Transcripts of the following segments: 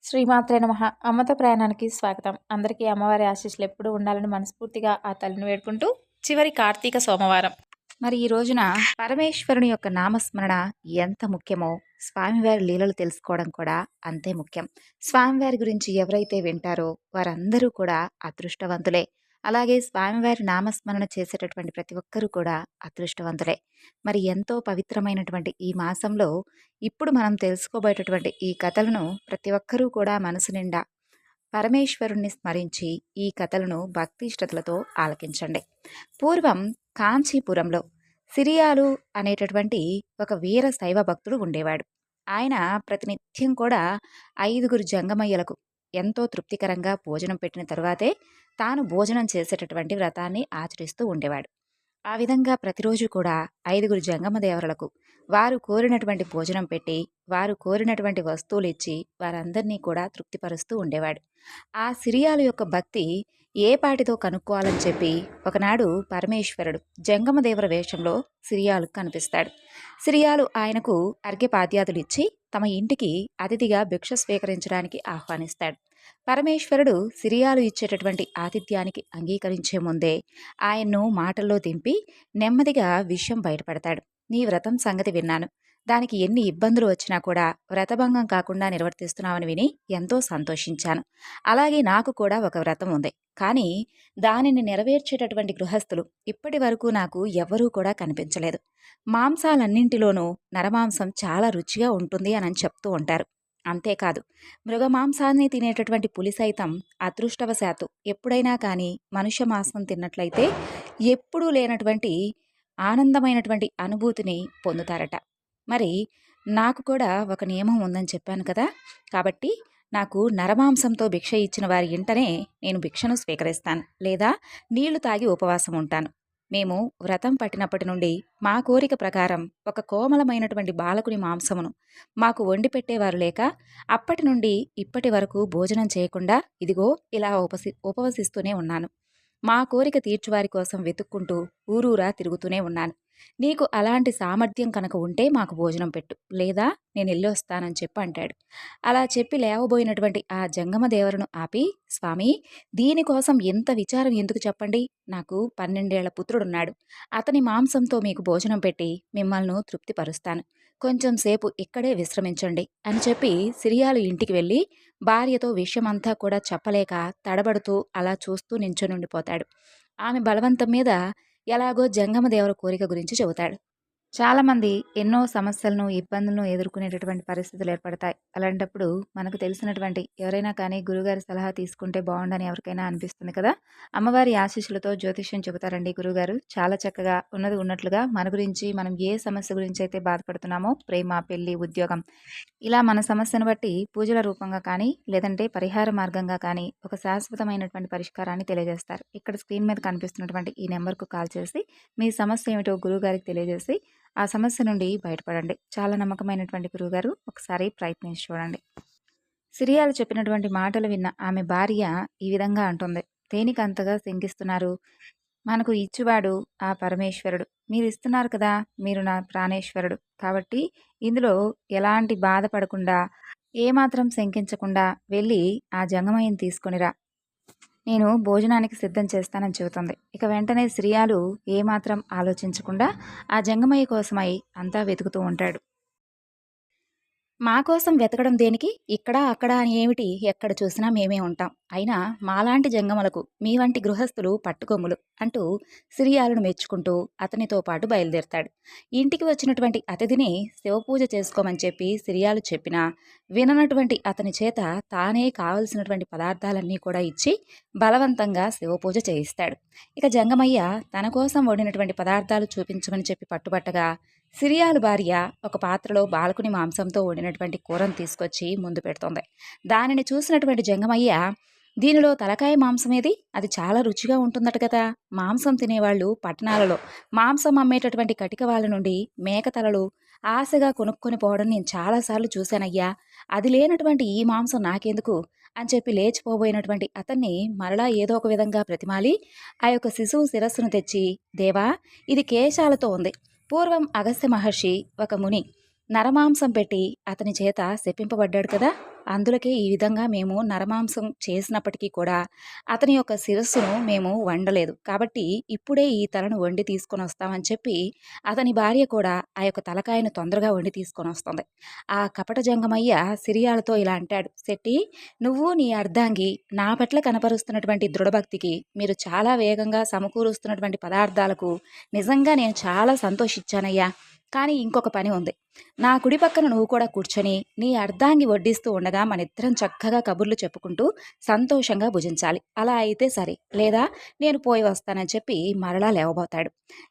శ్రీమాత్రే నమః. అమ్మతో ప్రయాణానికి స్వాగతం. అందరికీ అమ్మవారి ఆశీస్సులు ఎప్పుడూ ఉండాలని మనస్ఫూర్తిగా ఆ తల్లిని వేడుకుంటూ చివరి కార్తీక సోమవారం. మరి ఈ రోజున పరమేశ్వరుని యొక్క నామస్మరణ ఎంత ముఖ్యమో స్వామివారి లీలలు తెలుసుకోవడం కూడా అంతే ముఖ్యం. స్వామివారి గురించి ఎవరైతే వింటారో వారందరూ కూడా అదృష్టవంతులే. అలాగే స్వామివారి నామస్మరణ చేసేటటువంటి ప్రతి ఒక్కరూ కూడా అదృష్టవంతులే. మరి ఎంతో పవిత్రమైనటువంటి ఈ మాసంలో ఇప్పుడు మనం తెలుసుకోబోయేటటువంటి ఈ కథలను ప్రతి ఒక్కరూ కూడా మనసు నిండా పరమేశ్వరుణ్ణి స్మరించి ఈ కథలను భక్తి శ్రద్ధలతో ఆలకించండి. పూర్వం కాంచీపురంలో సిరియాలు అనేటటువంటి ఒక వీర శైవ భక్తుడు ఉండేవాడు. ఆయన ప్రతినిత్యం కూడా 5 జంగమయ్యలకు ఎంతో తృప్తికరంగా భోజనం పెట్టిన తరువాతే తాను భోజనం చేసేటటువంటి వ్రతాన్ని ఆచరిస్తూ ఉండేవాడు. ఆ విధంగా ప్రతిరోజు కూడా 5 జంగమ దేవరలకు వారు కోరినటువంటి భోజనం పెట్టి వారు కోరినటువంటి వస్తువులు ఇచ్చి వారందరినీ కూడా తృప్తిపరుస్తూ ఉండేవాడు. ఆ సిరియాలు యొక్క భక్తి ఏ పాటితో కనుక్కోవాలని చెప్పి ఒకనాడు పరమేశ్వరుడు జంగమదేవర వేషంలో సిరియాలకు కనిపిస్తాడు. సిరియాలు ఆయనకు అర్ఘ్యపాద్యాదులు ఇచ్చి తమ ఇంటికి అతిథిగా భిక్ష స్వీకరించడానికి ఆహ్వానిస్తాడు. పరమేశ్వరుడు సిరియాలు ఇచ్చేటటువంటి ఆతిథ్యానికి అంగీకరించే ముందే ఆయన్ను మాటల్లో దింపి నెమ్మదిగా విషయం బయటపడతాడు. నీ వ్రతం సంగతి విన్నాను. దానికి ఎన్ని ఇబ్బందులు వచ్చినా కూడా వ్రతభంగం కాకుండా నిర్వర్తిస్తున్నావని విని ఎంతో సంతోషించాను. అలాగే నాకు కూడా ఒక వ్రతం ఉంది. కానీ దానిని నెరవేర్చేటటువంటి గృహస్థులు ఇప్పటి వరకు నాకు ఎవ్వరూ కూడా కనిపించలేదు. మాంసాలన్నింటిలోనూ నరమాంసం చాలా రుచిగా ఉంటుంది అని చెప్తూ ఉంటారు. అంతేకాదు, మృగమాంసాన్ని తినేటటువంటి పులి సైతం అదృష్టవశాత్తు ఎప్పుడైనా కానీ మనుష్య మాంసం తిన్నట్లయితే ఎప్పుడూ లేనటువంటి ఆనందమైనటువంటి అనుభూతిని పొందుతారట. మరి నాకు కూడా ఒక నియమం ఉందని చెప్పాను కదా, కాబట్టి నాకు నరమాంసంతో భిక్ష ఇచ్చిన వారి ఇంటనే నేను భిక్షను స్వీకరిస్తాను, లేదా నీళ్లు తాగి ఉపవాసం ఉంటాను. మేము వ్రతం పట్టినప్పటి నుండి మా కోరిక ప్రకారం ఒక కోమలమైనటువంటి బాలకుని మాంసమును మాకు వండి పెట్టేవారు లేక అప్పటి నుండి ఇప్పటి వరకు భోజనం చేయకుండా ఇదిగో ఇలా ఉపవసిస్తూనే ఉన్నాను. మా కోరిక తీర్చువారి కోసం వెతుక్కుంటూ ఊరూరా తిరుగుతూనే ఉన్నాను. నీకు అలాంటి సామర్థ్యం కనుక ఉంటే మాకు భోజనం పెట్టు, లేదా నేను వెళ్ళొస్తానని చెప్పి అంటాడు. అలా చెప్పి లేవబోయినటువంటి ఆ జంగమదేవరను ఆపి, స్వామి, దీనికోసం ఎంత విచారం ఎందుకు చెప్పండి. నాకు 12 ఏళ్ల పుత్రుడున్నాడు. అతని మాంసంతో మీకు భోజనం పెట్టి మిమ్మల్ని తృప్తిపరుస్తాను. కొంచెం సేపు ఇక్కడే విశ్రమించండి అని చెప్పి సిరియాలు ఇంటికి వెళ్ళి భార్యతో విషయమంతా కూడా చెప్పలేక తడబడుతూ అలా చూస్తూ నించొనుండిపోతాడు. ఆమె బలవంతం మీద ఎలాగో జంగమదేవర కోరిక గురించి చెబుతాడు. చాలామంది ఎన్నో సమస్యలను ఇబ్బందులను ఎదుర్కొనేటటువంటి పరిస్థితులు ఏర్పడతాయి. అలాంటప్పుడు మనకు తెలిసినటువంటి ఎవరైనా కానీ గురుగారి సలహా తీసుకుంటే బాగుండని ఎవరికైనా అనిపిస్తుంది కదా. అమ్మవారి ఆశీస్సులతో జ్యోతిష్యం చెబుతారండి గురుగారు. చాలా చక్కగా ఉన్నది ఉన్నట్లుగా మన గురించి, మనం ఏ సమస్య గురించి అయితే బాధపడుతున్నామో, ప్రేమ, పెళ్లి, ఉద్యోగం, ఇలా మన సమస్యను బట్టి పూజల రూపంగా కానీ లేదంటే పరిహార మార్గంగా కానీ ఒక శాశ్వతమైనటువంటి పరిష్కారాన్ని తెలియజేస్తారు. ఇక్కడ స్క్రీన్ మీద కనిపిస్తున్నటువంటి ఈ నెంబర్కు కాల్ చేసి మీ సమస్య ఏమిటో గురువుగారికి తెలియజేసి ఆ సమస్య నుండి బయటపడండి. చాలా నమ్మకమైనటువంటి గురువుగారు, ఒకసారి ప్రయత్నించి చూడండి. సిరియాలు చెప్పినటువంటి మాటలు విన్న ఆమె భార్య ఈ విధంగా అంటుంది. దేనికి అంతగా శంకిస్తున్నారు? మనకు ఇచ్చువాడు ఆ పరమేశ్వరుడు. మీరు ఇస్తున్నారు కదా, మీరు నా ప్రాణేశ్వరుడు. కాబట్టి ఇందులో ఎలాంటి బాధపడకుండా, ఏమాత్రం శంకించకుండా వెళ్ళి ఆ జంగమయ్యని తీసుకొనిరా, నేను భోజనానికి సిద్ధం చేస్తానని చెబుతుంది. ఇక వెంటనే శ్రీయాలు ఏమాత్రం ఆలోచించకుండా ఆ జంగమయ్య కోసమై అంతా వెతుకుతూ ఉంటాడు. మా కోసం వెతకడం దేనికి? ఇక్కడ అక్కడ అని ఏమిటి? ఎక్కడ చూసినా మేమే ఉంటాం. అయినా మాలాంటి జంగములకు మీ వంటి గృహస్థులు పట్టుకొమ్ములు అంటూ సిరియాలను మెచ్చుకుంటూ అతనితో పాటు బయలుదేరతాడు. ఇంటికి వచ్చినటువంటి అతిథిని శివపూజ చేసుకోమని చెప్పి సిరియాలు చెప్పినా విననటువంటి అతని చేత తానే కావలసినటువంటి పదార్థాలన్నీ కూడా ఇచ్చి బలవంతంగా శివపూజ చేయిస్తాడు. ఇక జంగమయ్య తన కోసం వండినటువంటి పదార్థాలు చూపించమని చెప్పి పట్టుబట్టగా సిరియాలు భార్య ఒక పాత్రలో బాలకుని మాంసంతో వండినటువంటి కూరను తీసుకొచ్చి ముందు పెడుతోంది. దానిని చూసినటువంటి జంగమయ్య, దీనిలో తలకాయ మాంసమేది? అది చాలా రుచిగా ఉంటుందట కదా. మాంసం తినేవాళ్ళు పట్టణాలలో మాంసం అమ్మేటటువంటి కటిక వాళ్ళ నుండి మేకతలలు ఆశగా కొనుక్కొని పోవడం నేను చాలాసార్లు చూశానయ్యా. అది లేనటువంటి ఈ మాంసం నాకెందుకు అని చెప్పి లేచిపోబోయినటువంటి అతన్ని మరలా ఏదో ఒక విధంగా ప్రతిమాలి ఆ యొక్క శిశువు శిరస్సును తెచ్చి, దేవా, ఇది కేశాలతో ఉంది. పూర్వం అగస్త్య మహర్షి ఒక ముని నరమాంసం పెట్టి అతని చేత శపింపబడ్డాడు కదా, అందులకే ఈ విధంగా మేము నరమాంసం చేసినప్పటికీ కూడా అతని యొక్క శిరస్సును మేము వండలేదు, కాబట్టి ఇప్పుడే ఈ తలను వండి తీసుకొని వస్తామని చెప్పి అతని భార్య కూడా ఆ యొక్క తలకాయను తొందరగా వండి తీసుకొని వస్తుంది. ఆ కపట జంగమయ్య సిరియాలతో ఇలా అంటాడు, శెట్టి, నువ్వు నీ అర్ధాంగి నా పట్ల కనపరుస్తున్నటువంటి దృఢభక్తికి, మీరు చాలా వేగంగా సమకూరుస్తున్నటువంటి పదార్థాలకు నిజంగా నేను చాలా సంతోషించానయ్యా. కానీ ఇంకొక పని ఉంది. నా కుడి పక్కన నువ్వు కూడా కూర్చొని నీ అర్ధాంగి వడ్డిస్తూ ఉండగా మనిద్దరం చక్కగా కబుర్లు చెప్పుకుంటూ సంతోషంగా భుజించాలి. అలా అయితే సరే, లేదా నేను పోయి వస్తానని చెప్పి మరలా లేవబోతాడు.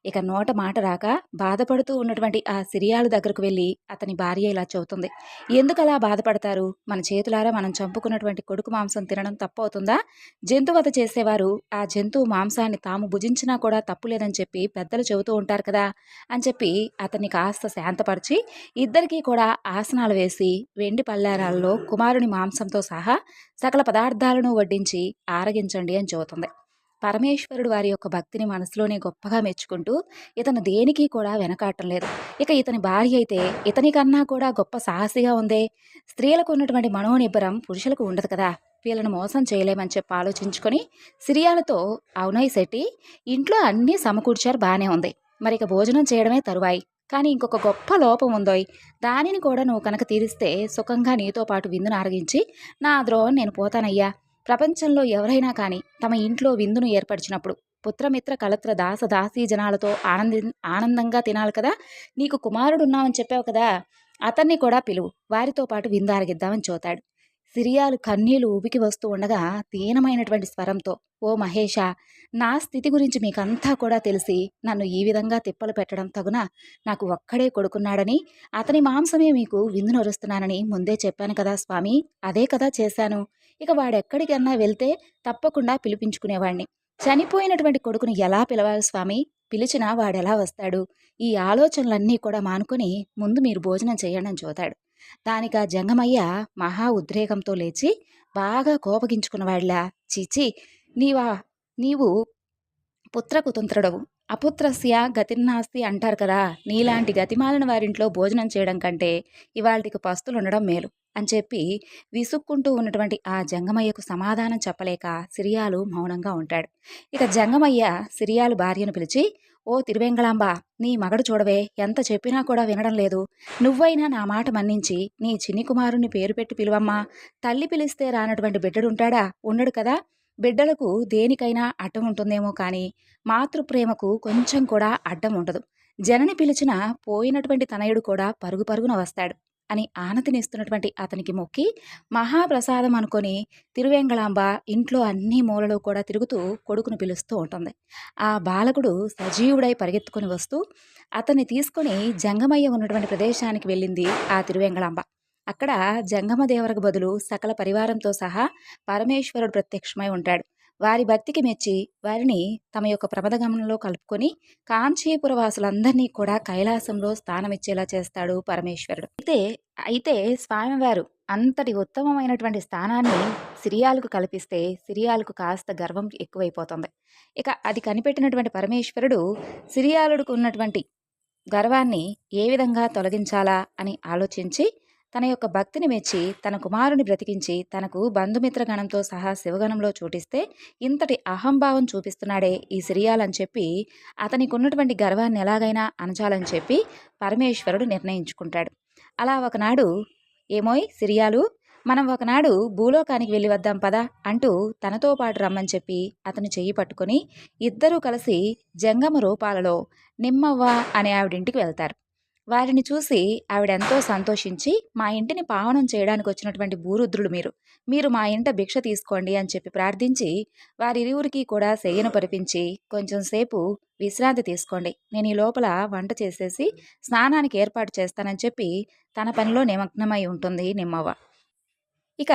ఇక నోట మాట రాక బాధపడుతూ ఉన్నటువంటి ఆ సిరియాలు దగ్గరకు వెళ్ళి అతని భార్య ఇలా చెబుతుంది, ఎందుకు అలా బాధపడతారు? మన చేతులారా మనం చంపుకున్నటువంటి కొడుకు మాంసం తినడం తప్పు అవుతుందా? జంతువధ చేసేవారు ఆ జంతువు మాంసాన్ని తాము భుజించినా కూడా తప్పు లేదని చెప్పి పెద్దలు చెబుతూ ఉంటారు కదా అని చెప్పి అతన్ని కాస్త శాంతపరిచి ఇద్దరికీ కూడా ఆసనాలు వేసి వెండి పల్లారాల్లో కుమారుని మాంసంతో సహా సకల పదార్థాలను వడ్డించి ఆరగించండి అని చెబుతుంది. పరమేశ్వరుడు వారి యొక్క భక్తిని మనసులోనే గొప్పగా మెచ్చుకుంటూ ఇతను దేనికి కూడా వెనకాటం లేదు. ఇక ఇతని భార్య అయితే ఇతని కన్నా కూడా గొప్ప సాహసిగా ఉందే. స్త్రీలకు ఉన్నటువంటి మనోనిబ్బరం పురుషులకు ఉండదు కదా, వీళ్ళను మోసం చేయలేమని చెప్పి ఆలోచించుకొని సిరియాలతో, అవునై శెట్టి, ఇంట్లో అన్నీ సమకూర్చారు, బాగానే ఉంది, మరి ఇక భోజనం చేయడమే తరువాయి. కానీ ఇంకొక గొప్ప లోపం ఉందోయ్, దానిని కూడా నువ్వు కనుక తీరిస్తే సుఖంగా నీతో పాటు విందును ఆరగించి నా ద్రోహం నేను పోతానయ్యా. ప్రపంచంలో ఎవరైనా కానీ తమ ఇంట్లో విందును ఏర్పరిచినప్పుడు పుత్రమిత్ర కలత్ర దాస దాసీ జనాలతో ఆనందంగా తినాలి కదా. నీకు కుమారుడున్నావని చెప్పావు కదా, అతన్ని కూడా పిలువు, వారితో పాటు విందు ఆరగిద్దామని చూతాడు. సిరియాలు కన్నీళ్లు ఊబికి వస్తూ ఉండగా దీనమైనటువంటి స్వరంతో, ఓ మహేష, నా స్థితి గురించి మీకంతా కూడా తెలిసి నన్ను ఈ విధంగా తిప్పలు పెట్టడం తగునా? నాకు ఒక్కడే కొడుకున్నాడని, అతని మాంసమే మీకు విందు నొరుస్తున్నానని ముందే చెప్పాను కదా స్వామి, అదే కదా చేశాను. ఇక వాడెక్కడికన్నా వెళ్తే తప్పకుండా పిలిపించుకునేవాణ్ణి. చనిపోయినటువంటి కొడుకుని ఎలా పిలవాలి స్వామి? పిలిచినా వాడెలా వస్తాడు? ఈ ఆలోచనలన్నీ కూడా మానుకొని ముందు మీరు భోజనం చేయండి అని చూతాడు. దానికా జంగమయ్య మహా ఉద్రేకంతో లేచి బాగా కోపగించుకున్నవాడిలా, చీచి, నీవు పుత్రకుతంత్రుడవు, అపుత్రస్య గతిర్నాస్తి అంటారు కదా, నీలాంటి గతిమాలిన వారింట్లో భోజనం చేయడం కంటే ఇవాళకి పస్తులు ఉండడం మేలు అని చెప్పి విసుక్కుంటూ ఉన్నటువంటి ఆ జంగమయ్యకు సమాధానం చెప్పలేక సిరియాలు మౌనంగా ఉంటాడు. ఇక జంగమయ్య సిరియాలు భార్యను పిలిచి, ఓ తిరువెంగళాంబ, నీ మగడు చూడవే, ఎంత చెప్పినా కూడా వినడం లేదు. నువ్వైనా నా మాట మన్నించి నీ చిన్ని కుమారుణ్ణి పేరు పెట్టి పిలువమ్మా. తల్లి పిలిస్తే రానటువంటి బిడ్డడుంటాడా? ఉండడు కదా. బిడ్డలకు దేనికైనా అడ్డం ఉంటుందేమో కానీ మాతృప్రేమకు కొంచెం కూడా అడ్డం ఉండదు. జనని పిలిచిన పోయినటువంటి తనయుడు కూడా పరుగు పరుగున వస్తాడు అని ఆనతినిస్తున్నటువంటి అతనికి మొక్కి మహాప్రసాదం అనుకొని తిరువేంగళాంబ ఇంట్లో అన్ని మూలలో కూడా తిరుగుతూ కొడుకును పిలుస్తూ ఉంటుంది. ఆ బాలకుడు సజీవుడై పరిగెత్తుకొని వస్తూ అతన్ని తీసుకొని జంగమయ్య ఉన్నటువంటి ప్రదేశానికి వెళ్ళింది ఆ తిరువేంగళాంబ. అక్కడ జంగమదేవరకు బదులు సకల పరివారంతో సహా పరమేశ్వరుడు ప్రత్యక్షమై ఉంటాడు. వారి భక్తికి మెచ్చి వారిని తమ యొక్క ప్రమదగమనంలో కలుపుకొని కాంచీపుర వాసులందరినీ కూడా కైలాసంలో స్థానమిచ్చేలా చేస్తాడు పరమేశ్వరుడు. అయితే స్వామివారు అంతటి ఉత్తమమైనటువంటి స్థానాన్ని సిరియాలకు కల్పిస్తే సిరియాలకు కాస్త గర్వం ఎక్కువైపోతుంది. ఇక అది కనిపెట్టినటువంటి పరమేశ్వరుడు సిరియాలుడికి ఉన్నటువంటి గర్వాన్ని ఏ విధంగా తొలగించాలా అని ఆలోచించి తన యొక్క భక్తిని మెచ్చి తన కుమారుని బ్రతికించి తనకు బంధుమిత్రగణంతో సహా శివగణంలో చోటిస్తే ఇంతటి అహంభావం చూపిస్తున్నాడే ఈ సిరియాలని చెప్పి అతనికి ఉన్నటువంటి గర్వాన్ని ఎలాగైనా అణచాలని చెప్పి పరమేశ్వరుడు నిర్ణయించుకుంటాడు. అలా ఒకనాడు, ఏమోయ్ సిరియాలు, మనం ఒకనాడు భూలోకానికి వెళ్ళి వద్దాం పదా అంటూ తనతో పాటు రమ్మని చెప్పి అతను చెయ్యి పట్టుకొని ఇద్దరూ కలిసి జంగమ రూపాలలో నిమ్మవ్వ అనే ఆవిడింటికి వెళ్తారు. వారిని చూసి ఆవిడెంతో సంతోషించి, మా ఇంటిని పావనం చేయడానికి వచ్చినటువంటి భూరుద్రులు మీరు మా ఇంట భిక్ష తీసుకోండి అని చెప్పి ప్రార్థించి వారిరువురికి కూడా శయ్యను పరిపించి, కొంచెం సేపు విశ్రాంతి తీసుకోండి, నేను ఈ లోపల వంట చేసేసి స్నానానికి ఏర్పాటు చేస్తానని చెప్పి తన పనిలో నిమగ్నమై ఉంటుంది నిమ్మవ్వ. ఇక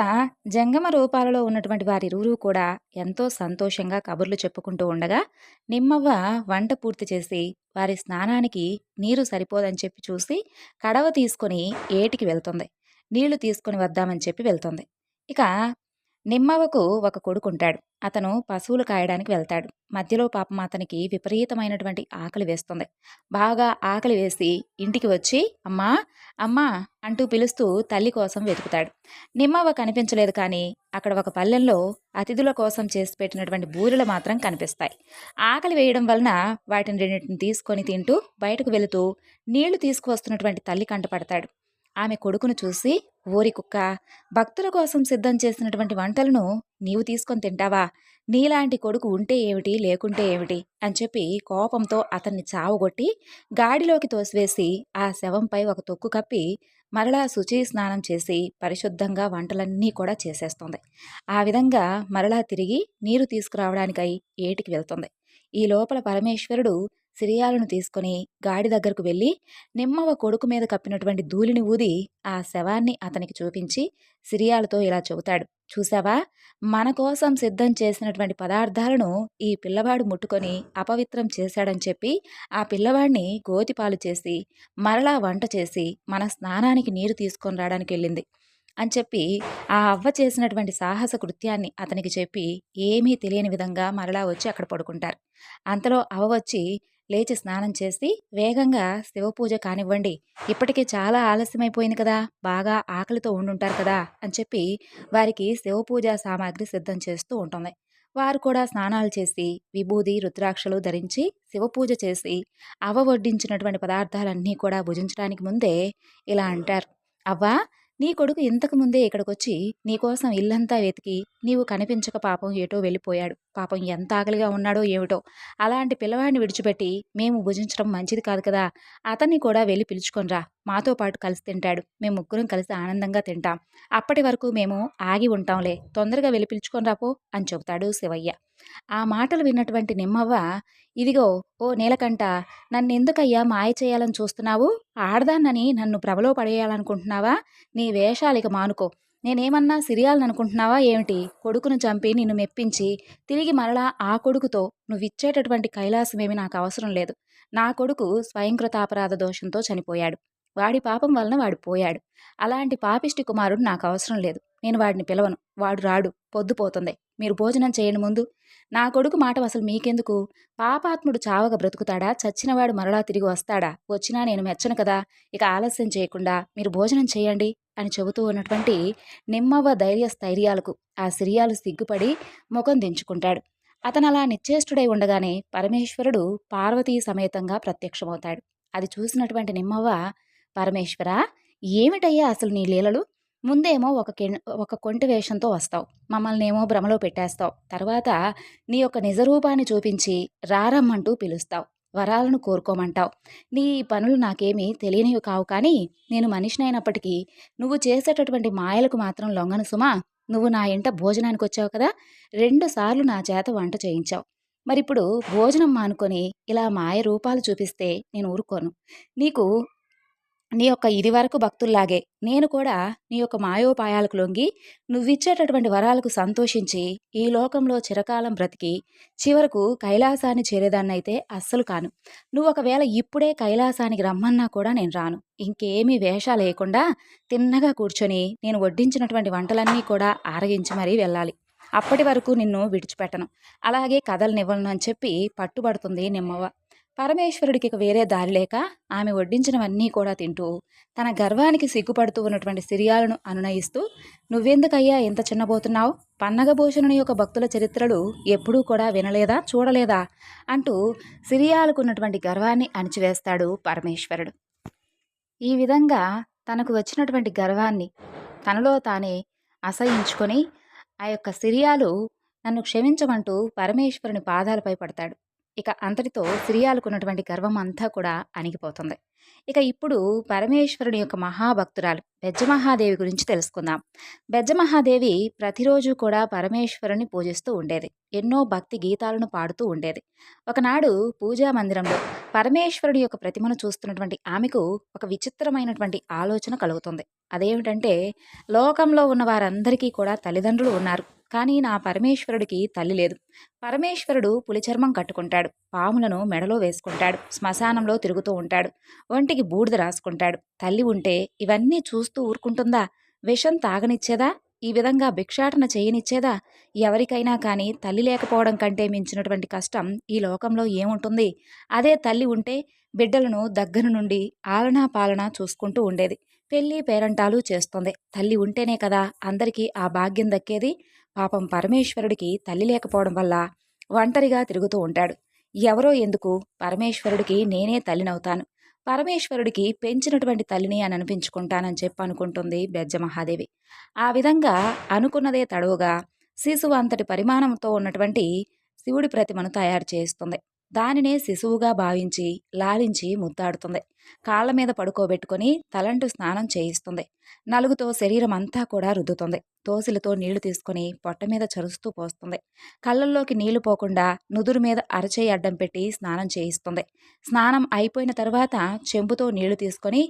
జంగమ రూపాలలో ఉన్నటువంటి వారిరువురు కూడా ఎంతో సంతోషంగా కబుర్లు చెప్పుకుంటూ ఉండగా నిమ్మవ్వ వంట పూర్తి చేసి వారి స్నానానికి నీరు సరిపోదని చెప్పి చూసి కడవ తీసుకొని ఏటికి వెళ్తుంది. నీళ్లు తీసుకొని వద్దామని చెప్పి వెళ్తుంది. ఇక నిమ్మవ్వకు ఒక కొడుకుంటాడు. అతను పశువులు కాయడానికి వెళ్తాడు. మధ్యలో పాపం అతనికి విపరీతమైనటువంటి ఆకలి వేస్తుంది. బాగా ఆకలి వేసి ఇంటికి వచ్చి అమ్మా అమ్మా అంటూ పిలుస్తూ తల్లి కోసం వెతుకుతాడు. నిమ్మవ్వ కనిపించలేదు, కానీ అక్కడ ఒక పల్లెంలో అతిథుల కోసం చేసి పెట్టినటువంటి బూరెలు మాత్రం కనిపిస్తాయి. ఆకలి వేయడం వలన వాటిని రెండింటిని తీసుకొని తింటూ బయటకు వెళుతూ నీళ్లు తీసుకువస్తున్నటువంటి తల్లి కంటపడతాడు. ఆమె కొడుకును చూసి, ఓరి కుక్క, భక్తుల కోసం సిద్ధం చేసినటువంటి వంటలను నీవు తీసుకొని తింటావా? నీలాంటి కొడుకు ఉంటే ఏమిటి, లేకుంటే ఏమిటి అని చెప్పి కోపంతో అతన్ని చావగొట్టి గాడిలోకి తోసివేసి ఆ శవంపై ఒక తొక్కు కప్పి మరలా శుచి స్నానం చేసి పరిశుద్ధంగా వంటలన్నీ కూడా చేసేస్తుంది. ఆ విధంగా మరలా తిరిగి నీరు తీసుకురావడానికై ఏటికి వెళ్తుంది. ఈ లోపల పరమేశ్వరుడు సిరియాలను తీసుకొని గాడి దగ్గరకు వెళ్ళి నిమ్మవ కొడుకు మీద కప్పినటువంటి ధూళిని ఊది ఆ శవాన్ని అతనికి చూపించి సిరియాలతో ఇలా చెబుతాడు. చూసావా, మన కోసం సిద్ధం చేసినటువంటి పదార్థాలను ఈ పిల్లవాడు ముట్టుకొని అపవిత్రం చేశాడని చెప్పి ఆ పిల్లవాడిని గోతిపాలు చేసి మరలా వంట చేసి మన స్నానానికి నీరు తీసుకొని రావడానికి వెళ్ళింది అని చెప్పి ఆ అవ్వ చేసినటువంటి సాహస కృత్యాన్ని అతనికి చెప్పి ఏమీ తెలియని విధంగా మరలా వచ్చి అక్కడ పడుకుంటారు. అంతలో అవ్వ వచ్చి లేచి స్నానం చేసి వేగంగా శివపూజ కానివ్వండి, ఇప్పటికే చాలా ఆలస్యమైపోయింది కదా, బాగా ఆకలితో ఉండుంటారు కదా అని చెప్పి వారికి శివపూజ సామాగ్రి సిద్ధం చేస్తూ ఉంటుంది. వారు కూడా స్నానాలు చేసి విభూది రుద్రాక్షలు ధరించి శివపూజ చేసి అవ్వ వడ్డించినటువంటి పదార్థాలన్నీ కూడా భుజించడానికి ముందే ఇలా అంటారు. అవ్వా, నీ కొడుకు ఇంతకు ముందే ఇక్కడికొచ్చి నీకోసం ఇల్లంతా వెతికి నీవు కనిపించక పాపం ఏటో వెళ్ళిపోయాడు. పాపం ఎంత ఆకలిగా ఉన్నాడో ఏమిటో. అలాంటి పిల్లవాడిని విడిచిపెట్టి మేము భుజించడం మంచిది కాదు కదా. అతన్ని కూడా వెళ్ళి పిలుచుకొనిరా, మాతో పాటు కలిసి తింటాడు. మేము ముగ్గురం కలిసి ఆనందంగా తింటాం. అప్పటి వరకు మేము ఆగి ఉంటాంలే, తొందరగా వెళ్ళి పిలుచుకొని రాపో అని చెబుతాడు శివయ్య. ఆ మాటలు విన్నటువంటి నిమ్మవ్వ, ఇదిగో ఓ నీలకంఠ, నన్నెందుకయ్యా మాయ చేయాలని చూస్తున్నావు? ఆడదాన్నని నన్ను ప్రభలో పడేయాలనుకుంటున్నావా? నీ వేషాలిక మానుకో. నేనేమన్నా సిరియాలనుకుంటున్నావా ఏమిటి? కొడుకును చంపి నిన్ను మెప్పించి తిరిగి మరలా ఆ కొడుకుతో నువ్విచ్చేటటువంటి కైలాసమేమి నాకు అవసరం లేదు. నా కొడుకు స్వయంకృతాపరాధ దోషంతో చనిపోయాడు. వాడి పాపం వలన వాడు పోయాడు. అలాంటి పాపిష్టి కుమారుడు నాకు అవసరం లేదు. నేను వాడిని పిలవను. వాడు రాడు, పొద్దుపోతుంది. మీరు భోజనం చేయండి ముందు. నా కొడుకు మాట అసలు మీకెందుకు? పాపాత్ముడు చావక బ్రతుకుతాడా? చచ్చినవాడు మరలా తిరిగి వస్తాడా? వచ్చినా నేను మెచ్చను కదా. ఇక ఆలస్యం చేయకుండా మీరు భోజనం చేయండి అని చెబుతూ ఉన్నటువంటి నిమ్మవ్వ ధైర్యస్థైర్యాలకు ఆ సిరియాలు సిగ్గుపడి ముఖం దించుకుంటాడు. అతను అలా నిశ్చేష్టుడై ఉండగానే పరమేశ్వరుడు పార్వతీ సమేతంగా ప్రత్యక్షమవుతాడు. అది చూసినటువంటి నిమ్మవ్వ, పరమేశ్వరా, ఏమిటయ్యా అసలు నీ లీలలు? ముందేమో ఒక కొంటి వేషంతో వస్తావు, మమ్మల్నేమో భ్రమలో పెట్టేస్తావు. తర్వాత నీ యొక్క నిజరూపాన్ని చూపించి రారమ్మంటూ పిలుస్తావు, వరాలను కోరుకోమంటావు. నీ పనులు నాకేమీ తెలియనివి కావు, కానీ నేను మనిషినైనప్పటికీ నువ్వు చేసేటటువంటి మాయలకు మాత్రం లొంగను సుమా. నువ్వు నా ఇంట భోజనానికి వచ్చావు కదా, 2 సార్లు నా చేత వంట చేయించావు. మరిప్పుడు భోజనం మానుకొని ఇలా మాయ రూపాలు చూపిస్తే నేను ఊరుకోను. నీకు నీ యొక్క ఇది వరకు భక్తుల్లాగే నేను కూడా నీ యొక్క మాయోపాయాలకు లొంగి నువ్విచ్చేటటువంటి వరాలకు సంతోషించి ఈ లోకంలో చిరకాలం బ్రతికి చివరకు కైలాసాన్ని చేరేదాన్నైతే అస్సలు కాను. నువ్వు ఒకవేళ ఇప్పుడే కైలాసానికి రమ్మన్నా కూడా నేను రాను. ఇంకేమీ వేషాలు లేకుండా తిన్నగా కూర్చొని నేను వడ్డించినటువంటి వంటలన్నీ కూడా ఆరగించి మరీ వెళ్ళాలి. అప్పటి వరకు నిన్ను విడిచిపెట్టను, అలాగే కథలనివ్వను అని చెప్పి పట్టుబడుతుంది నిమ్మవ్వ. పరమేశ్వరుడికి ఇక వేరే దారి లేక ఆమె వడ్డించినవన్నీ కూడా తింటూ తన గర్వానికి సిగ్గుపడుతూ ఉన్నటువంటి సిరియాలను అనునయిస్తూ, నువ్వెందుకయ్యా ఇంత చిన్నబోతున్నావు? పన్నగభూషణుని యొక్క భక్తుల చరిత్రలు ఎప్పుడూ కూడా వినలేదా, చూడలేదా అంటూ సిరియాలకున్నటువంటి గర్వాన్ని అణిచివేస్తాడు పరమేశ్వరుడు. ఈ విధంగా తనకు వచ్చినటువంటి గర్వాన్ని తనలో తానే అసహించుకొని ఆ యొక్క సిరియాలు నన్ను క్షమించమంటూ పరమేశ్వరుని పాదాలపై పడతాడు. ఇక అంతటితో సిరియాలకున్నటువంటి గర్వం అంతా కూడా అణిగిపోతుంది. ఇక ఇప్పుడు పరమేశ్వరుని యొక్క మహాభక్తురాలు బెజ్జమహాదేవి గురించి తెలుసుకుందాం. బెజ్జమహాదేవి ప్రతిరోజు కూడా పరమేశ్వరుని పూజిస్తూ ఉండేది. ఎన్నో భక్తి గీతాలను పాడుతూ ఉండేది. ఒకనాడు పూజా మందిరంలో పరమేశ్వరుడి యొక్క ప్రతిమను చూస్తున్నటువంటి ఆమెకు ఒక విచిత్రమైనటువంటి ఆలోచన కలుగుతుంది. అదేమిటంటే, లోకంలో ఉన్న వారందరికీ కూడా తల్లిదండ్రులు ఉన్నారు, కానీ నా పరమేశ్వరుడికి తల్లి లేదు. పరమేశ్వరుడు పులిచర్మం కట్టుకుంటాడు, పాములను మెడలో వేసుకుంటాడు, శ్మశానంలో తిరుగుతూ ఉంటాడు, ఒంటికి బూడిద రాసుకుంటాడు. తల్లి ఉంటే ఇవన్నీ చూస్తూ ఊరుకుంటుందా? విషం తాగనిచ్చేదా? ఈ విధంగా భిక్షాటన చేయనిచ్చేదా? ఎవరికైనా కానీ తల్లి లేకపోవడం కంటే మించినటువంటి కష్టం ఈ లోకంలో ఏముంటుంది? అదే తల్లి ఉంటే బిడ్డలను దగ్గర నుండి ఆలనా పాలనా చూసుకుంటూ ఉండేది. పెళ్లి పేరంటాలు చేస్తుంది. తల్లి ఉంటేనే కదా అందరికీ ఆ భాగ్యం దక్కేది. పాపం పరమేశ్వరుడికి తల్లి లేకపోవడం వల్ల ఒంటరిగా తిరుగుతూ ఉంటాడు. ఎవరో ఎందుకు, పరమేశ్వరుడికి నేనే తల్లినవుతాను, పరమేశ్వరుడికి పెంచినటువంటి తల్లిని అని అనిపించుకుంటానని చెప్పి అనుకుంటుంది బెజ్జమహాదేవి. ఆ విధంగా అనుకున్నదే తడవుగా శిశువు అంతటి పరిమాణంతో ఉన్నటువంటి శివుడి ప్రతిమను తయారు చేస్తుంది. దానినే శిశువుగా భావించి లాలించి ముద్దాడుతుంది. కాళ్ళ మీద పడుకోబెట్టుకొని తలంటు స్నానం చేయిస్తుంది. నలుగుతో శరీరం అంతా కూడా రుద్దుతుంది. దోసిలతో నీళ్లు తీసుకొని పొట్ట మీద చరుస్తూ పోస్తుంది. కళ్ళల్లోకి నీళ్లు పోకుండా నుదురు మీద అరచేయి అడ్డం పెట్టి స్నానం చేయిస్తుంది. స్నానం అయిపోయిన తర్వాత చెంబుతో నీళ్లు తీసుకొని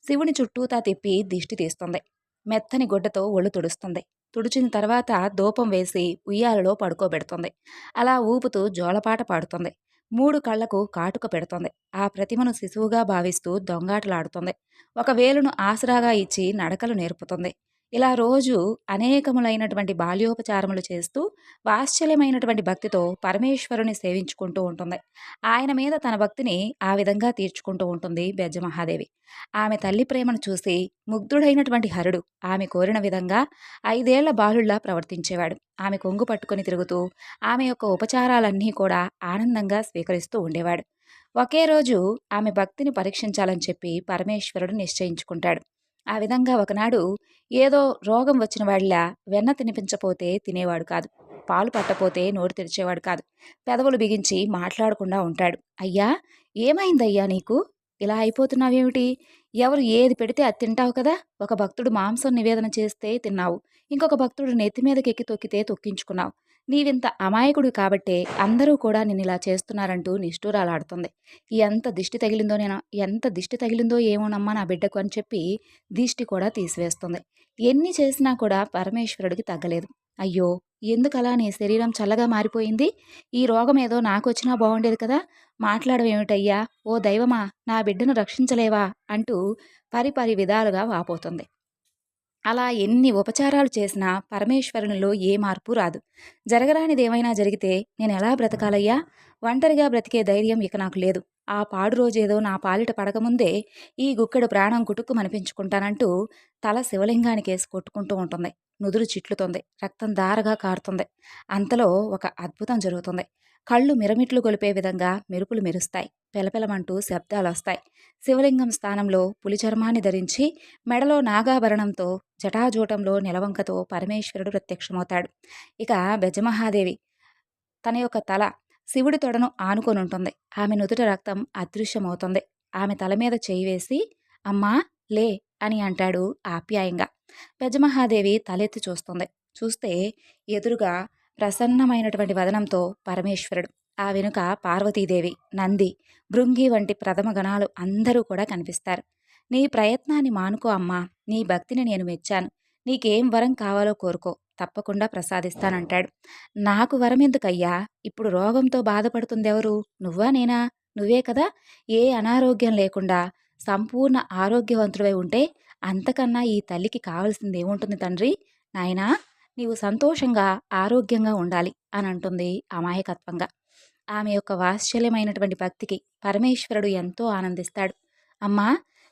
శివుని చుట్టూతా తిప్పి దిష్టి తీస్తుంది. మెత్తని గుడ్డతో ఒళ్ళు తుడుస్తుంది. తుడిచిన తర్వాత ధూపం వేసి ఉయ్యాలలో పడుకోబెడుతుంది. అలా ఊపుతూ జోలపాట పాడుతుంది. 3 కళ్లకు కాటుక పెడుతుంది. ఆ ప్రతిమను శిశువుగా భావిస్తూ దొంగాటలాడుతుంది. ఒక వేలును ఆసరాగా ఇచ్చి నడకలు నేర్పుతుంది. ఇలా రోజు అనేకములైనటువంటి బాల్యోపచారములు చేస్తూ వాత్సల్యమైనటువంటి భక్తితో పరమేశ్వరుని సేవించుకుంటూ ఉంటుంది. ఆయన మీద తన భక్తిని ఆ విధంగా తీర్చుకుంటూ ఉంటుంది బెజ్జమహాదేవి. ఆమె తల్లి ప్రేమను చూసి ముగ్ధుడైనటువంటి హరుడు ఆమె కోరిన విధంగా 5 ఏళ్ల బాలుళ్లా ప్రవర్తించేవాడు. ఆమె కొంగు పట్టుకొని తిరుగుతూ ఆమె యొక్క ఉపచారాలన్నీ కూడా ఆనందంగా స్వీకరిస్తూ ఉండేవాడు. ఒకే రోజు ఆమె భక్తిని పరీక్షించాలని చెప్పి పరమేశ్వరుడు నిశ్చయించుకుంటాడు. ఆ విధంగా ఒకనాడు ఏదో రోగం వచ్చిన వాడిలా వెన్న తినిపించపోతే తినేవాడు కాదు. పాలు పట్టపోతే నోరు తెరిచేవాడు కాదు. పెదవులు బిగించి మాట్లాడకుండా ఉంటాడు. అయ్యా, ఏమైందయ్యా నీకు? ఇలా అయిపోతున్నావేమిటి? ఎవరు ఏది పెడితే అది తింటావు కదా. ఒక భక్తుడు మాంసం నివేదన చేస్తే తిన్నావు. ఇంకొక భక్తుడు నెత్తి మీదకెక్కి తొక్కితే తొక్కించుకున్నావు. నీవింత అమాయకుడు కాబట్టే అందరూ కూడా నిన్నిలా చేస్తున్నారంటూ నిష్ఠూరాలాడుతుంది. ఎంత దిష్టి తగిలిందో ఏమోనమ్మా నా బిడ్డకు అని చెప్పి దిష్టి కూడా తీసివేస్తుంది. ఎన్ని చేసినా కూడా పరమేశ్వరుడికి తగ్గలేదు. అయ్యో, ఎందుకలా నీ శరీరం చల్లగా మారిపోయింది? ఈ రోగం ఏదో నాకొచ్చినా బాగుండేది కదా. మాట్లాడవేమిటయ్యా, ఓ దైవమా, నా బిడ్డను రక్షించలేవా అంటూ పరిపరి విధాలుగా వాపోతుంది. అలా ఎన్ని ఉపచారాలు చేసినా పరమేశ్వరునిలో ఏ మార్పు రాదు. జరగరానిదేమైనా జరిగితే నేనెలా బ్రతకాలయ్యా? ఒంటరిగా బ్రతికే ధైర్యం ఇక నాకు లేదు. ఆ పాడు రోజేదో నా పాలిట పడకముందే ఈ గుక్కెడు ప్రాణం కుటుక్కుమనిపించుకుంటానంటూ తల శివలింగానికేసి కొట్టుకుంటూ ఉంటుంది. నుదురు చిట్లుతుంది. రక్తం ధారగా కారుతుంది. అంతలో ఒక అద్భుతం జరుగుతుంది. కళ్ళు మిరమిట్లు గొలిపే విధంగా మెరుపులు మెరుస్తాయి. పెలపెలమంటూ శబ్దాలొస్తాయి. శివలింగం స్థానంలో పులి చర్మాన్ని ధరించి మెడలో నాగాభరణంతో జటాజూటంలో నిలవంకతో పరమేశ్వరుడు ప్రత్యక్షమవుతాడు. ఇక బెజమహాదేవి తన యొక్క తల శివుడి తొడను ఆనుకొనుంటుంది. ఆమె నుదుట రక్తం అదృశ్యమవుతుంది. ఆమె తల మీద చేయి వేసి అమ్మా లే అని అంటాడు ఆప్యాయంగా. బెజమహాదేవి తలెత్తి చూస్తుంది. చూస్తే ఎదురుగా ప్రసన్నమైనటువంటి వదనంతో పరమేశ్వరుడు, ఆ వెనుక పార్వతీదేవి, నంది, భృంగి వంటి ప్రథమ గణాలు అందరూ కూడా కనిపిస్తారు. నీ ప్రయత్నాన్ని మానుకో అమ్మా, నీ భక్తిని నేను మెచ్చాను. నీకేం వరం కావాలో కోరుకో, తప్పకుండా ప్రసాదిస్తానంటాడు. నాకు వరం ఎందుకయ్యా? ఇప్పుడు రోగంతో బాధపడుతుందెవరు? నువ్వా నేనా? నువ్వే కదా. ఏ అనారోగ్యం లేకుండా సంపూర్ణ ఆరోగ్యవంతుడై ఉంటే అంతకన్నా ఈ తల్లికి కావలసిందేముంటుంది తండ్రి? నాయనా, నీవు సంతోషంగా ఆరోగ్యంగా ఉండాలి అని అంటుంది అమాయకత్వంగా. ఆమె యొక్క వాత్సల్యమైనటువంటి భక్తికి పరమేశ్వరుడు ఎంతో ఆనందిస్తాడు. అమ్మా,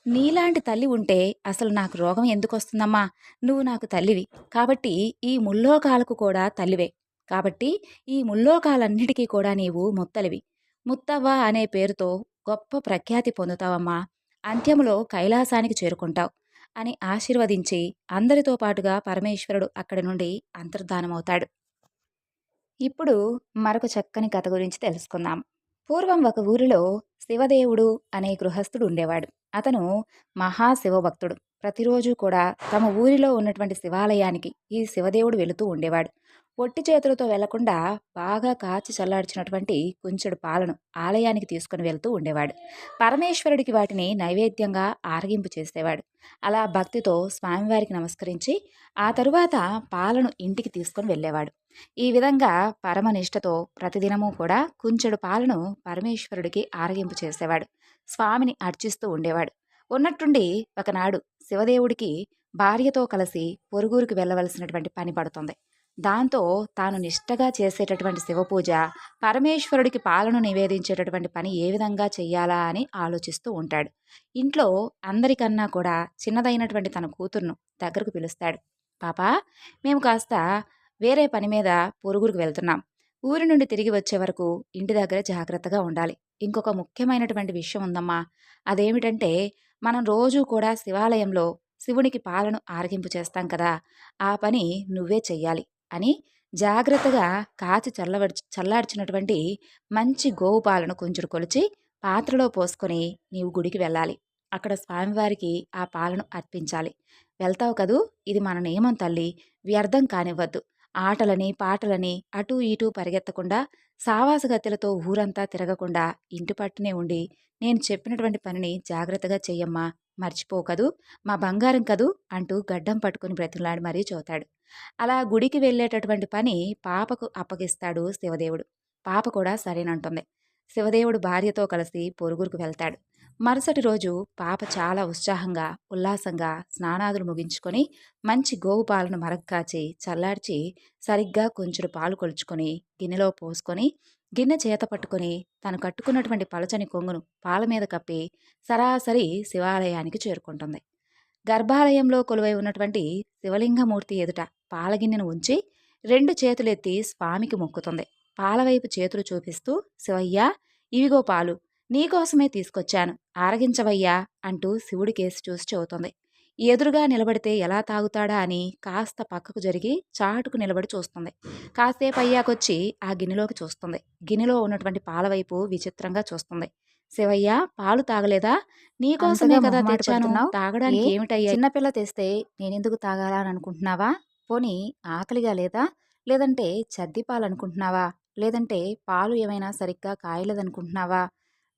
నీలాంటి తల్లి ఉంటే అసలు నాకు రోగం ఎందుకు వస్తుందమ్మా? నువ్వు నాకు తల్లివి కాబట్టి ఈ ముల్లోకాలకు కూడా తల్లివే. కాబట్టి ఈ ముల్లోకాలన్నిటికీ కూడా నీవు ముత్తలివి. ముత్తవ్వ అనే పేరుతో గొప్ప ప్రఖ్యాతి పొందుతావమ్మా. అంత్యములో కైలాసానికి చేరుకుంటావు అని ఆశీర్వదించి అందరితో పాటుగా పరమేశ్వరుడు అక్కడి నుండి అంతర్ధానమవుతాడు. ఇప్పుడు మరొక చక్కని కథ గురించి తెలుసుకుందాం. పూర్వం ఒక ఊరిలో శివదేవుడు అనే గృహస్థుడు ఉండేవాడు. అతను మహాశివభక్తుడు. ప్రతిరోజు కూడా తమ ఊరిలో ఉన్నటువంటి శివాలయానికి ఈ శివదేవుడు వెళుతూ ఉండేవాడు. పొట్టి చేతులతో వెళ్లకుండా బాగా కాచి చల్లార్చినటువంటి కుంచెడు పాలను ఆలయానికి తీసుకుని వెళ్తూ ఉండేవాడు. పరమేశ్వరుడికి వాటిని నైవేద్యంగా ఆరగింపు చేసేవాడు. అలా భక్తితో స్వామివారికి నమస్కరించి ఆ తరువాత పాలను ఇంటికి తీసుకొని వెళ్ళేవాడు. ఈ విధంగా పరమనిష్టతో ప్రతిదినము కూడా కుంచెడు పాలను పరమేశ్వరుడికి ఆరగింపు చేసేవాడు. స్వామిని అర్చిస్తూ ఉండేవాడు. ఉన్నట్టుండి ఒకనాడు శివదేవుడికి భార్యతో కలిసి పొరుగురికి వెళ్ళవలసినటువంటి పని పడుతుంది. దాంతో తాను నిష్టగా చేసేటటువంటి శివపూజ, పరమేశ్వరుడికి పాలను నివేదించేటటువంటి పని ఏ విధంగా చెయ్యాలా అని ఆలోచిస్తూ ఉంటాడు. ఇంట్లో అందరికన్నా కూడా చిన్నదైనటువంటి తన కూతుర్ను దగ్గరకు పిలుస్తాడు. పాపా, మేము కాస్త వేరే పని మీద పొరుగురికి వెళ్తున్నాం. ఊరి నుండి తిరిగి వచ్చే వరకు ఇంటి దగ్గర జాగ్రత్తగా ఉండాలి. ఇంకొక ముఖ్యమైనటువంటి విషయం ఉందమ్మా. అదేమిటంటే, మనం రోజూ కూడా శివాలయంలో శివునికి పాలను ఆరగింపు చేస్తాం కదా, ఆ పని నువ్వే చెయ్యాలి అని జాగ్రత్తగా కాచి చల్లార్చినటువంటి మంచి గోవు పాలను కొంచెం కొలిచి పాత్రలో పోసుకొని నీవు గుడికి వెళ్ళాలి. అక్కడ స్వామివారికి ఆ పాలను అర్పించాలి. వెళ్తావు కదూ, ఇది మన నియమం తల్లి, వ్యర్థం కానివ్వద్దు. ఆటలని పాటలని అటూ ఇటూ పరిగెత్తకుండా, సావాసగత్తెలతో ఊరంతా తిరగకుండా ఇంటి పట్టునే ఉండి నేను చెప్పినటువంటి పనిని జాగ్రత్తగా చెయ్యమ్మా, మర్చిపోకదు, మా బంగారం కదూ అంటూ గడ్డం పట్టుకుని బ్రతిమలాడి మరీ చూతాడు. అలా గుడికి వెళ్ళేటటువంటి పని పాపకు అప్పగిస్తాడు శివదేవుడు. పాప కూడా సరేనంటుంది. శివదేవుడు భార్యతో కలిసి పొరుగురికి వెళ్తాడు. మరుసటి రోజు పాప చాలా ఉత్సాహంగా ఉల్లాసంగా స్నానాదులు ముగించుకొని మంచి గోవు పాలను మరగ్గాచి చల్లార్చి సరిగ్గా కొంచెం పాలు కొలుచుకొని గిన్నెలో పోసుకొని గిన్నె చేత పట్టుకొని తను కట్టుకున్నటువంటి పలచని కొంగును పాల మీద కప్పి సరాసరి శివాలయానికి చేరుకుంటుంది. గర్భాలయంలో కొలువై ఉన్నటువంటి శివలింగమూర్తి ఎదుట పాలగిన్నెను ఉంచి 2 చేతులెత్తి స్వామికి మొక్కుతుంది. పాలవైపు చేతులు చూపిస్తూ, శివయ్యా, ఇవిగో పాలు, నీకోసమే తీసుకొచ్చాను, ఆరగించవయ్యా అంటూ శివుడి కేసి చూసి చెబుతుంది. ఎదురుగా నిలబడితే ఎలా తాగుతాడా అని కాస్త పక్కకు జరిగి చాటుకు నిలబడి చూస్తుంది. కాసేపు అయ్యాకొచ్చి ఆ గిన్నెలోకి చూస్తుంది. గిన్నెలో ఉన్నటువంటి పాలవైపు విచిత్రంగా చూస్తుంది. శివయ్య, పాలు తాగలేదా? నీకోసమే కదా తెచ్చాను, తాగడానికి ఏమిటయ్యా? చిన్నపిల్ల తెస్తే నేనెందుకు తాగాలా అని అనుకుంటున్నావా? పోనీ ఆకలిగా లేదా? లేదంటే చద్ది పాలు అనుకుంటున్నావా? లేదంటే పాలు ఏమైనా సరిగ్గా కాయలేదనుకుంటున్నావా?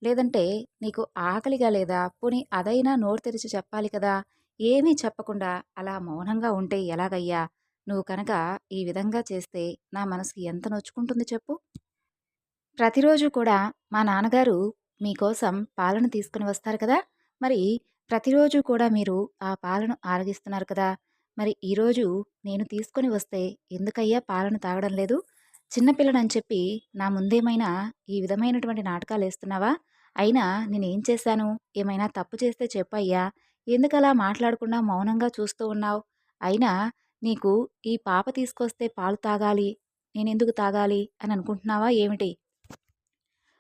లేదంటే నీకు ఆకలిగా లేదా? పోనీ అదైనా నోరు తెరిచి చెప్పాలి కదా. ఏమీ చెప్పకుండా అలా మౌనంగా ఉంటే ఎలాగయ్యా? నువ్వు కనుక ఈ విధంగా చేస్తే నా మనసుకి ఎంత నొచ్చుకుంటుంది చెప్పు. ప్రతిరోజు కూడా మా నాన్నగారు మీకోసం పాలను తీసుకుని వస్తారు కదా, మరి ప్రతిరోజు కూడా మీరు ఆ పాలను ఆరగిస్తున్నారు కదా, మరి ఈరోజు నేను తీసుకొని వస్తే ఎందుకయ్యా పాలను తాగడం లేదు? చిన్నపిల్లనని చెప్పి నా ముందేమైనా ఈ విధమైనటువంటి నాటకాలు వేస్తున్నావా? అయినా నేనేం చేశాను? ఏమైనా తప్పు చేస్తే చెప్పయ్యా. ఎందుకలా మాట్లాడకుండా మౌనంగా చూస్తూ ఉన్నావు? అయినా నీకు ఈ పాప తీసుకొస్తే పాలు తాగాలి, నేనెందుకు తాగాలి అని అనుకుంటున్నావా ఏమిటి?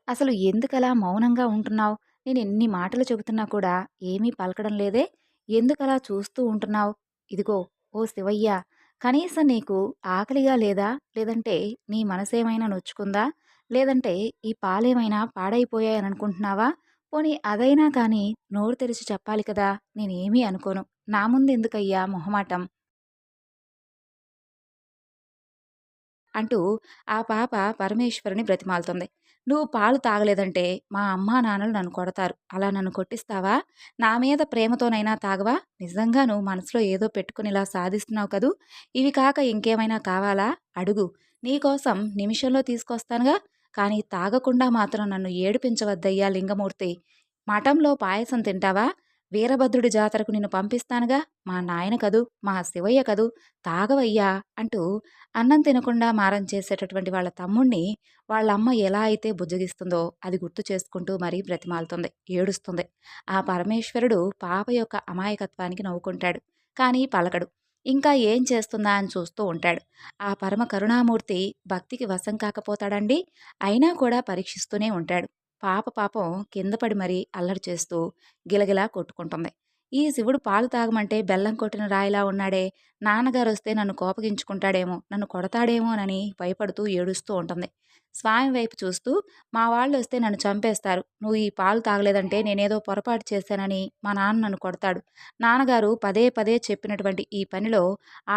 అసలు ఎందుకలా మౌనంగా ఉంటున్నావు? నేనెన్ని మాటలు చెబుతున్నా కూడా ఏమీ పలకడం లేదే? ఎందుకలా చూస్తూ ఉంటున్నావు? ఇదిగో ఓ శివయ్య, కనీసం నీకు ఆకలిగా లేదా? లేదంటే నీ మనసేమైనా నొచ్చుకుందా? లేదంటే ఈ పాలేమైనా పాడైపోయాయననుకుంటున్నావా? పోనీ అదైనా కానీ నోరు తెరిచి చెప్పాలి కదా! నేనేమీ అనుకోను. నా ముందెందుకయ్యా మొహమాటం? అంటూ ఆ పాప పరమేశ్వరుని బ్రతిమాలుతుంది. నువ్వు పాలు తాగలేదంటే మా అమ్మా నాన్నలు నన్ను కొడతారు. అలా నన్ను కొట్టిస్తావా? నా మీద ప్రేమతోనైనా తాగవా? నిజంగా నువ్వు మనసులో ఏదో పెట్టుకుని ఇలా సాధిస్తున్నావు కదూ! ఇవి కాక ఇంకేమైనా కావాలా? అడుగు. నీకోసం నిమిషంలో తీసుకొస్తానుగా. కానీ తాగకుండా మాత్రం నన్ను ఏడిపించవద్దయ్యా లింగమూర్తి. మఠంలో పాయసం తింటావా? వీరభద్రుడి జాతరకు నిన్ను పంపిస్తానుగా. మా నాయన కదూ, మా శివయ్య కదూ, తాగవయ్యా అంటూ అన్నం తినకుండా మారం చేసేటటువంటి వాళ్ళ తమ్ముణ్ణి వాళ్ళమ్మ ఎలా అయితే బుజ్జగిస్తుందో అది గుర్తు చేసుకుంటూ మరీ బ్రతిమాలుతుంది, ఏడుస్తుంది. ఆ పరమేశ్వరుడు పాప యొక్క అమాయకత్వానికి నవ్వుకుంటాడు, కానీ పలకడు. ఇంకా ఏం చేస్తుందా అని చూస్తూ ఉంటాడు. ఆ పరమ కరుణామూర్తి భక్తికి వశం కాకపోతాడండి. అయినా కూడా పరీక్షిస్తూనే ఉంటాడు. పాప పాపం కింద పడి మరీ అల్లరి చేస్తూ గిలగిలా కొట్టుకుంటుంది. ఈ శివుడు పాలు తాగమంటే బెల్లం కొట్టిన రాయిలా ఉన్నాడే, నాన్నగారొస్తే నన్ను కోపగించుకుంటాడేమో, నన్ను కొడతాడేమోనని భయపడుతూ ఏడుస్తూ ఉంటుంది. స్వామి వైపు చూస్తూ, మా వాళ్ళొస్తే నన్ను చంపేస్తారు. నువ్వు ఈ పాలు తాగలేదంటే నేనేదో పొరపాటు చేశానని మా నాన్న నన్ను కొడతాడు. నాన్నగారు పదే పదే చెప్పినటువంటి ఈ పనిలో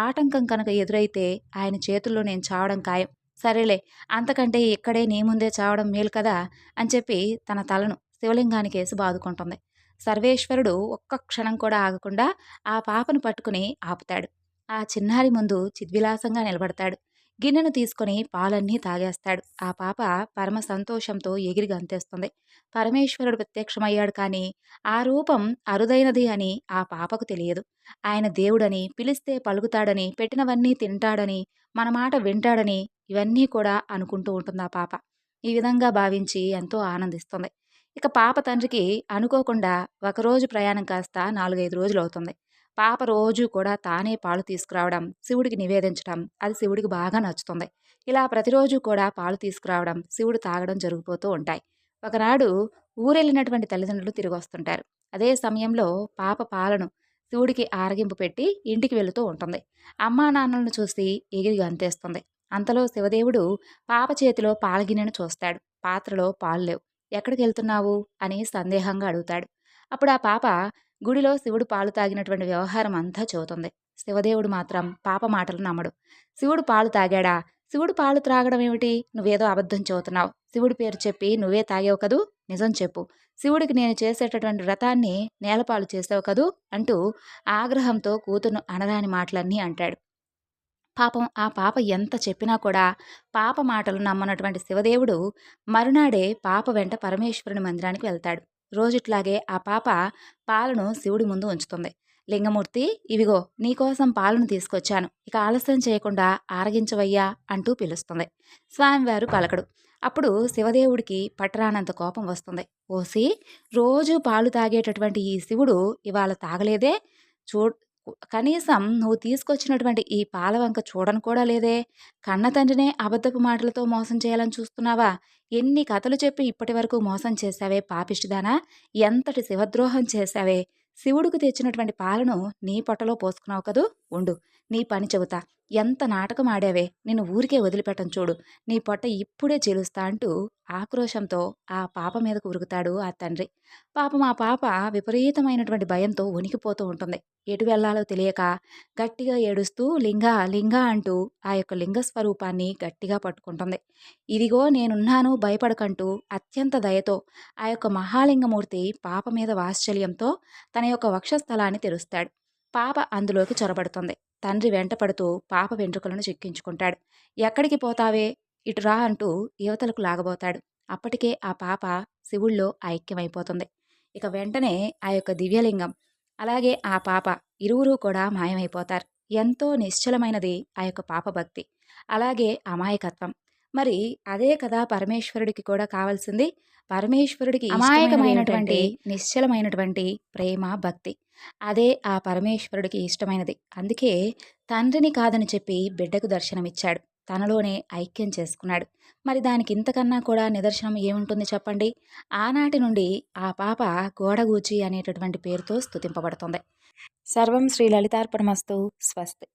ఆటంకం కనుక ఎదురైతే ఆయన చేతుల్లో నేను చావడం ఖాయం. సరేలే, అంతకంటే ఇక్కడే నీ ముందే చావడం మేలు కదా అని చెప్పి తన తలను శివలింగానికేసి బాదుకుంటుంది. సర్వేశ్వరుడు ఒక్క క్షణం కూడా ఆగకుండా ఆ పాపను పట్టుకుని ఆపుతాడు. ఆ చిన్నారి ముందు చిద్విలాసంగా నిలబడతాడు. గిన్నెను తీసుకొని పాలన్నీ తాగేస్తాడు. ఆ పాప పరమ సంతోషంతో ఎగిరి గంతేస్తుంది. పరమేశ్వరుడు ప్రత్యక్షమయ్యాడు కానీ ఆ రూపం అరుదైనది అని ఆ పాపకు తెలియదు. ఆయన దేవుడని, పిలిస్తే పలుకుతాడని, పెట్టినవన్నీ తింటాడని, మన మాట వింటాడని ఇవన్నీ కూడా అనుకుంటూ ఉంటుంది ఆ పాప. ఈ విధంగా భావించి ఎంతో ఆనందిస్తుంది. ఇక పాప తండ్రికి అనుకోకుండా ఒకరోజు ప్రయాణం కాస్త 4, 5 రోజులవుతుంది. పాప రోజూ కూడా తానే పాలు తీసుకురావడం, శివుడికి నివేదించడం, అది శివుడికి బాగా నచ్చుతుంది. ఇలా ప్రతిరోజు కూడా పాలు తీసుకురావడం, శివుడు తాగడం జరిగిపోతూ ఉంటాయి. ఒకనాడు ఊరెళ్ళినటువంటి తల్లిదండ్రులు తిరిగొస్తుంటారు. అదే సమయంలో పాప పాలను శివుడికి ఆరగింపు పెట్టి ఇంటికి వెళుతూ ఉంటుంది. అమ్మా నాన్నలను చూసి ఎగిరి గంతేస్తుంది. అంతలో శివదేవుడు పాప చేతిలో పాల గిన్నెను చూస్తాడు. పాత్రలో పాలు లేవు. ఎక్కడికెళ్తున్నావు అని సందేహంగా అడుగుతాడు. అప్పుడు ఆ పాప గుడిలో శివుడు పాలు తాగినటువంటి వ్యవహారం అంతా చెబుతుంది. శివదేవుడు మాత్రం పాప మాటలు నమ్మడు. శివుడు పాలు తాగాడా? శివుడు పాలు త్రాగడం ఏమిటి? నువ్వేదో అబద్ధం చెబుతున్నావు. శివుడి పేరు చెప్పి నువ్వే తాగావు కదూ, నిజం చెప్పు. శివుడికి నేను చేసేటటువంటి వ్రతాన్ని నేలపాలు చేసావు కదూ అంటూ ఆగ్రహంతో కూతురును అనరాని మాటలన్నీ అంటాడు. పాపం ఆ పాప ఎంత చెప్పినా కూడా పాప మాటలు నమ్మనటువంటి శివదేవుడు మరునాడే పాప వెంట పరమేశ్వరుని మందిరానికి వెళ్తాడు. రోజుట్లాగే ఆ పాప పాలను శివుడి ముందు ఉంచుతుంది. లింగమూర్తి, ఇవిగో నీకోసం పాలను తీసుకొచ్చాను, ఇక ఆలస్యం చేయకుండా ఆరగించవయ్యా అంటూ పిలుస్తుంది. స్వామివారు పలకడు. అప్పుడు శివదేవుడికి పట్టరానంత కోపం వస్తుంది. ఓసి, రోజు పాలు తాగేటటువంటి ఈ శివుడు ఇవాళ తాగలేదే? చూ కనీసం నువ్వు తీసుకొచ్చినటువంటి ఈ పాల వంక చూడను కూడా లేదే. కన్న తండ్రినే అబద్ధపు మాటలతో మోసం చేయాలని చూస్తున్నావా? ఎన్ని కథలు చెప్పి ఇప్పటి వరకు మోసం చేశావే పాపిష్టిదానా! ఎంతటి శివద్రోహం చేశావే! శివుడికి తెచ్చినటువంటి పాలను నీ పొట్టలో పోసుకున్నావు కదూ! ఉండు, నీ పని చెబుతా. ఎంత నాటకం ఆడావే! నిన్ను ఊరికే వదిలిపెట్టను చూడు. నీ పొట్ట ఇప్పుడే చీలుస్తా అంటూ ఆక్రోశంతో ఆ పాప మీదకు ఉరుకుతాడు ఆ తండ్రి. పాపం ఆ పాప విపరీతమైనటువంటి భయంతో వణికిపోతూ ఉంటుంది. ఎటు వెళ్ళాలో తెలియక గట్టిగా ఏడుస్తూ లింగా లింగా అంటూ ఆ యొక్క లింగ స్వరూపాన్ని గట్టిగా పట్టుకుంటుంది. ఇదిగో నేనున్నాను, భయపడకంటూ అత్యంత దయతో ఆ యొక్క మహాలింగమూర్తి పాప మీద వాత్సల్యంతో తన యొక్క వక్షస్థలాన్ని తెరుస్తాడు. పాప అందులోకి చొరబడుతుంది. తండ్రి వెంటపడుతూ పాప వెంట్రుకలను చిక్కించుకుంటాడు. ఎక్కడికి పోతావే, ఇటు రా అంటూ యువతలకు లాగబోతాడు. అప్పటికే ఆ పాప శివుళ్ళో ఐక్యమైపోతుంది. ఇక వెంటనే ఆ యొక్క దివ్యలింగం అలాగే ఆ పాప ఇరువురూ కూడా మాయమైపోతారు. ఎంతో నిశ్చలమైనది ఆ యొక్క పాప భక్తి, అలాగే అమాయకత్వం. మరి అదే కదా పరమేశ్వరుడికి కూడా కావాల్సింది. పరమేశ్వరుడికి అమాయకమైనటువంటి నిశ్చలమైనటువంటి ప్రేమ, భక్తి. అదే ఆ పరమేశ్వరుడికి ఇష్టమైనది. అందుకే తండ్రిని కాదని చెప్పి బిడ్డకు దర్శనమిచ్చాడు. తనలోనే ఐక్యం చేసుకున్నాడు. మరి దానికి ఇంతకన్నా కూడా నిదర్శనం ఏముంటుంది చెప్పండి? ఆనాటి నుండి ఆ పాప గోడగూచి అనేటటువంటి పేరుతో స్తుతింపబడుతుంది. సర్వం శ్రీ లలితార్పణమస్తు. స్వస్తి.